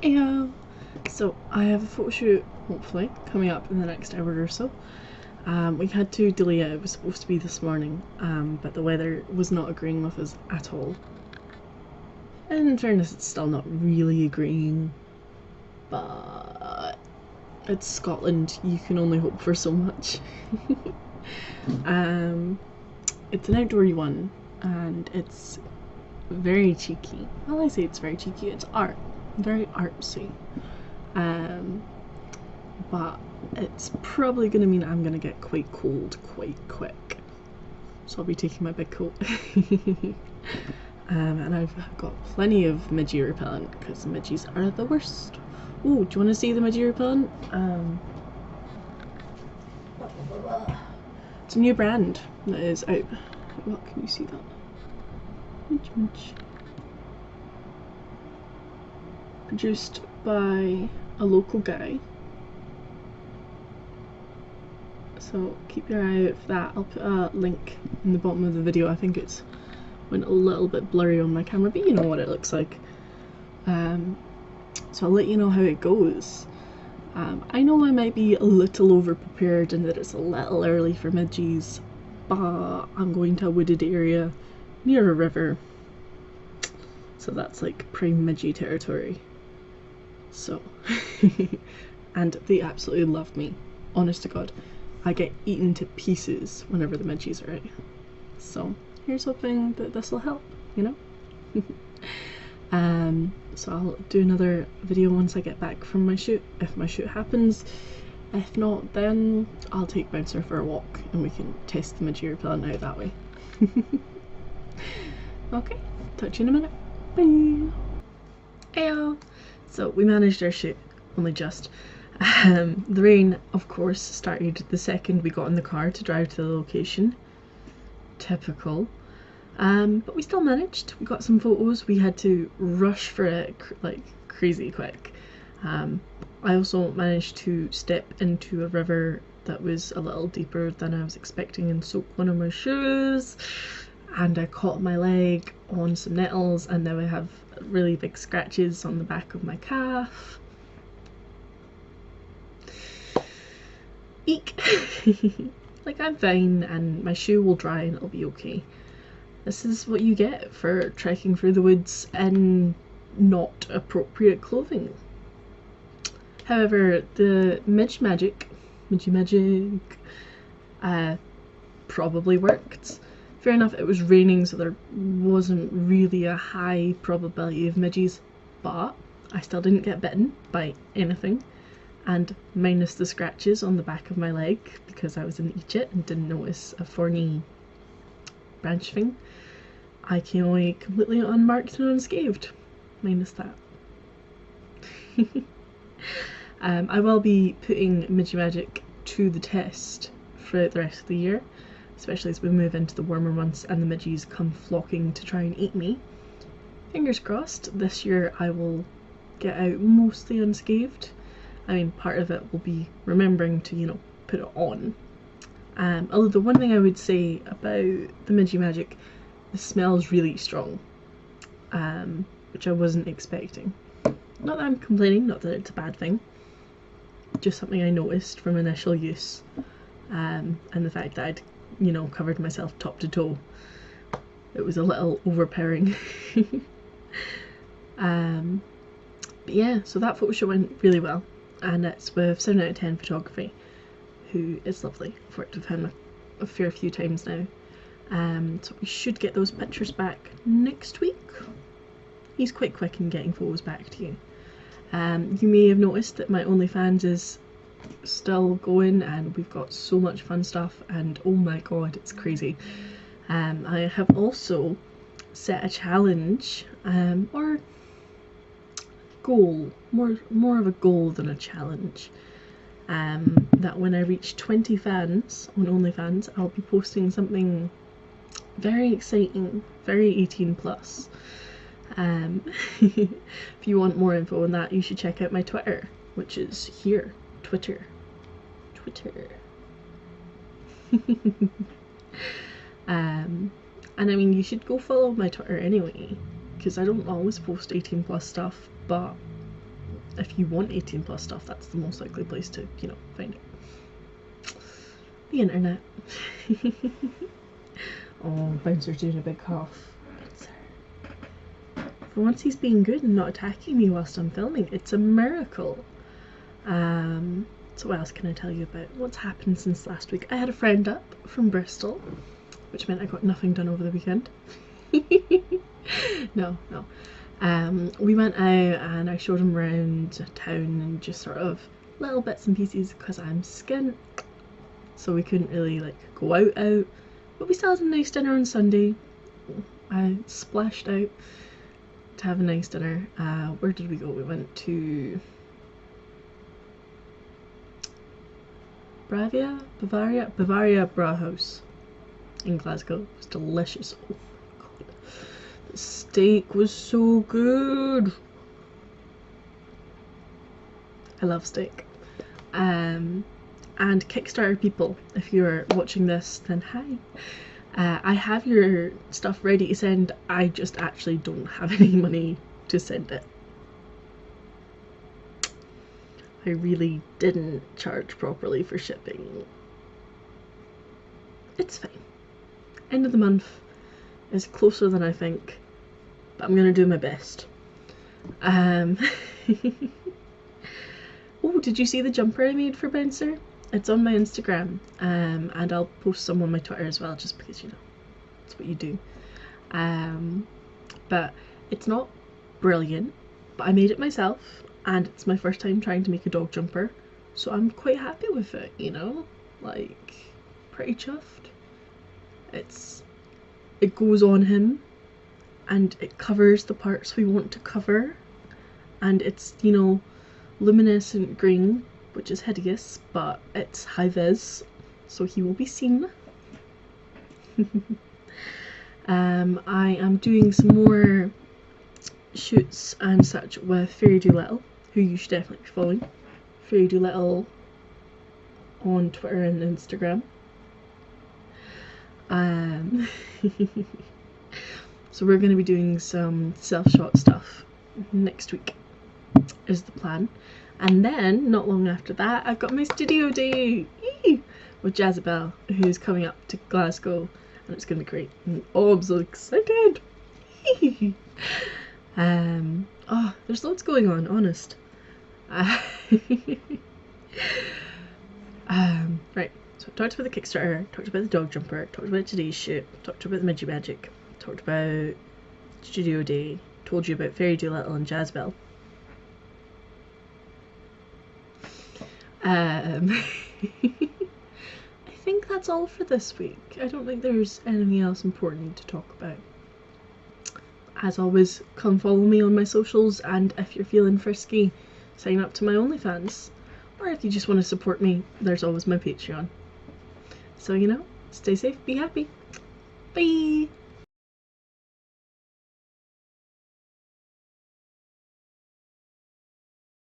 Heyo! So I have a photo shoot, hopefully, coming up in the next hour or so. We had to delay it. It was supposed to be this morning, but the weather was not agreeing with us at all. And in fairness, it's still not really agreeing, but it's Scotland. You can only hope for so much. It's an outdoorsy one, and it's very cheeky. Well, I say it's very cheeky. It's art, very artsy. But it's probably going to mean I'm going to get quite cold quite quick. So I'll be taking my big coat. And I've got plenty of midgie repellent because midgies are the worst. Oh, do you want to see the midgie repellent? It's a new brand that is out. What, can you see that? Midge. Produced by a local guy. So keep your eye out for that. I'll put a link in the bottom of the video. I think it's went a little bit blurry on my camera, but you know what it looks like. So I'll let you know how it goes. I know I might be a little over prepared and that it's a little early for midgies, but I'm going to a wooded area near a river, so that's like prime midgie territory. So and they absolutely love me, honest to God. I get eaten to pieces whenever the midgies are out. So here's hoping that this will help, you know? So I'll do another video once I get back from my shoot, if my shoot happens. If not, then I'll take Bouncer for a walk and we can test the midgie repellent out that way. Okay, talk to you in a minute. Bye! Heyo! So we managed our shoot, only just. The rain, of course, started the second we got in the car to drive to the location. Typical. But we still managed. We got some photos. We had to rush for it like crazy quick. I also managed to step into a river that was a little deeper than I was expecting and soak one of my shoes. And I caught my leg on some nettles and now I have really big scratches on the back of my calf. Eek! Like, I'm fine and my shoe will dry and it'll be okay. This is what you get for trekking through the woods in not appropriate clothing. However, the midgie magic probably worked. Fair enough, it was raining so there wasn't really a high probability of midgies, but I still didn't get bitten by anything. And minus the scratches on the back of my leg because I was in Egypt and didn't notice a thorny branch thing, I came away completely unmarked and unscathed. Minus that. I will be putting midgie magic to the test throughout the rest of the year, especially as we move into the warmer months and the midgies come flocking to try and eat me. Fingers crossed, this year I will get out mostly unscathed. I mean, part of it will be remembering to, you know, put it on. Although the one thing I would say about the midgie magic, the smell is really strong, which I wasn't expecting. Not that I'm complaining, not that it's a bad thing, just something I noticed from initial use, and the fact that I'd, you know, covered myself top to toe. It was a little overpowering. But yeah, so that photo shoot went really well. And it's with 7 out of 10 photography, who is lovely. I've worked with him a fair few times now. So we should get those pictures back next week. He's quite quick in getting photos back to you. You may have noticed that my OnlyFans is still going and we've got so much fun stuff and oh my god, it's crazy. I have also set a challenge, or goal, more of a goal than a challenge, that when I reach 20 fans on OnlyFans I'll be posting something very exciting, very 18 plus. If you want more info on that you should check out my Twitter, which is here, Twitter. And I mean, you should go follow my Twitter anyway, because I don't always post 18 plus stuff, but if you want 18 plus stuff, that's the most likely place to, you know, find it. The internet. Oh, Bouncer's doing a big cough. For once he's being good and not attacking me whilst I'm filming. It's a miracle. So what else can I tell you about what's happened since last week? I had a friend up from Bristol, which meant I got nothing done over the weekend. No. We went out and I showed him around town and just sort of little bits and pieces because I'm skint, so we couldn't really like go out, but we still had a nice dinner on Sunday. I splashed out to have a nice dinner. Where did we go? We went to Bavaria Brauhaus in Glasgow. It was delicious. Oh god, the steak was so good. I love steak. And Kickstarter people, if you're watching this, then hi. I have your stuff ready to send. I just actually don't have any money to send it. I really didn't charge properly for shipping. It's fine. End of the month is closer than I think, but I'm gonna do my best. Oh, did you see the jumper I made for Bouncer? It's on my Instagram, and I'll post some on my Twitter as well, just because, you know, it's what you do. But it's not brilliant, but I made it myself, and it's my first time trying to make a dog jumper, so I'm quite happy with it, you know, like, pretty chuffed. It goes on him, and it covers the parts we want to cover, and it's, you know, luminescent green, which is hideous, but it's high vis, so he will be seen. I am doing some more shoots and such with Fairy Doolittle, who you should definitely be following. Fairy Doolittle on Twitter and Instagram. So we're going to be doing some self-shot stuff next week is the plan. And then, not long after that, I've got my studio day with Jezebel, who's coming up to Glasgow, and it's going to be great. Oh, I'm so excited! Oh, there's loads going on, honest. Right, so I talked about the Kickstarter, talked about the dog jumper, talked about today's shoot, talked about the Midgie Magic, talked about studio day, told you about Fairy Doolittle and Jezebel. I think that's all for this week. I don't think there's anything else important to talk about. As always, come follow me on my socials, and if you're feeling frisky, sign up to my OnlyFans. Or if you just want to support me, there's always my Patreon. So, you know, stay safe, be happy. Bye!